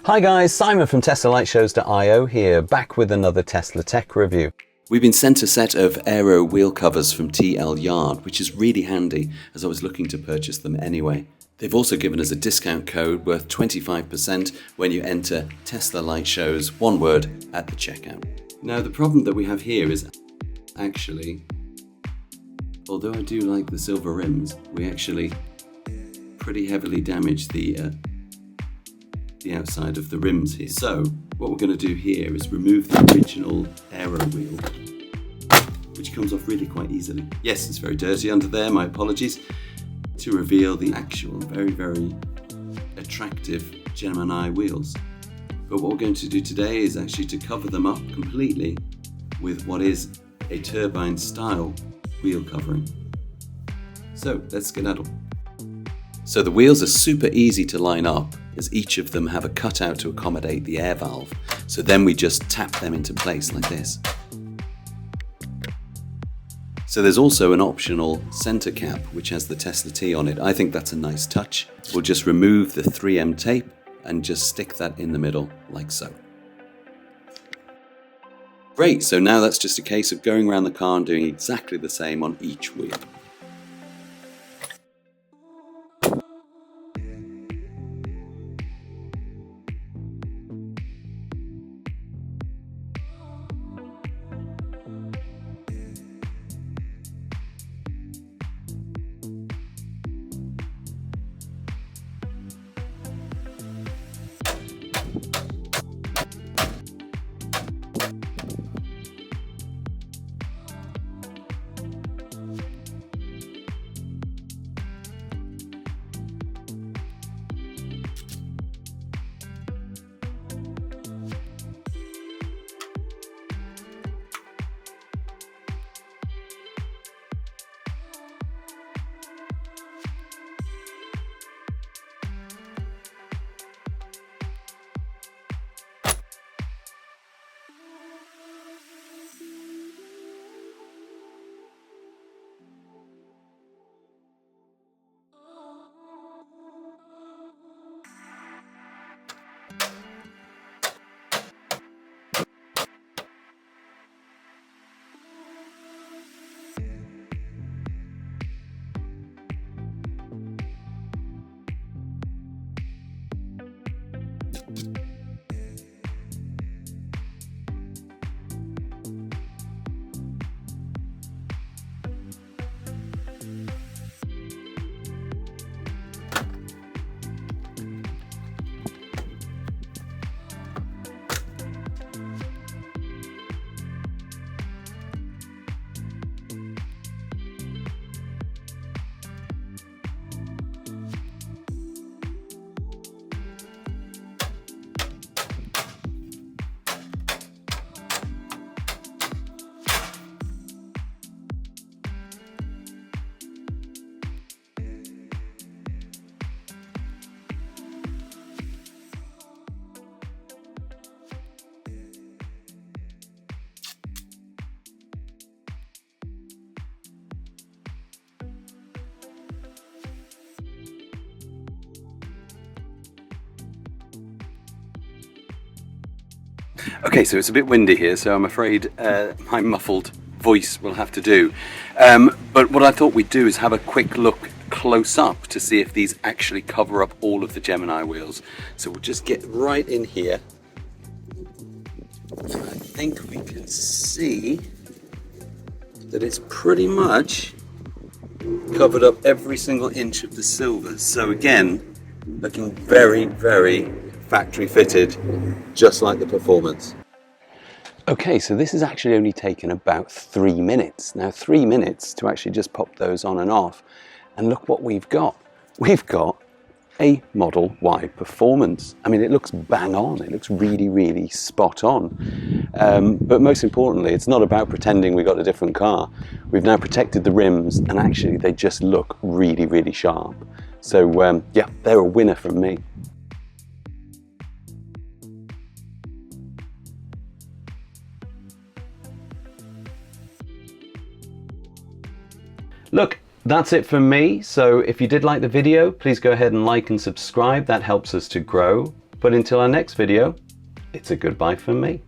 Hi guys, Simon from TeslaLightShows.io here, back with another Tesla tech review. We've been sent a set of Aero wheel covers from Tlyard, which is really handy as I was looking to purchase them anyway. They've also given us a discount code worth 25% when you enter Tesla Light Shows, one word, at the checkout. Now the problem that we have here is actually, although I do like the silver rims, we actually pretty heavily damaged the outside of the rims here. So what we're going to do here is remove the original Aero wheel, which comes off really quite easily. Yes, it's very dirty under there, my apologies, to reveal the actual very, very attractive Gemini wheels. But what we're going to do today is actually to cover them up completely with what is a turbine style wheel covering. So let's skedaddle. So the wheels are super easy to line up, as each of them have a cutout to accommodate the air valve. So then we just tap them into place like this. So there's also an optional center cap which has the Tesla T on it. I think that's a nice touch. We'll just remove the 3M tape and just stick that in the middle like so. Great, so now that's just a case of going around the car and doing exactly the same on each wheel. Okay, so it's a bit windy here, so I'm afraid my muffled voice will have to do. But what I thought we'd do is have a quick look close up to see if these actually cover up all of the Gemini wheels. So we'll just get right in here. And I think we can see that it's pretty much covered up every single inch of the silvers. So again, looking very, very factory fitted, just like the Performance. Okay, so this has actually only taken about 3 minutes. Now 3 minutes to actually just pop those on and off. And look what we've got. We've got a Model Y Performance. I mean, it looks bang on. It looks really, really spot on. But most importantly, it's not about pretending we got a different car. We've now protected the rims and actually they just look really, really sharp. So yeah, they're a winner from me. Look, that's it from me. So if you did like the video, please go ahead and like and subscribe. That helps us to grow. But until our next video, it's a goodbye from me.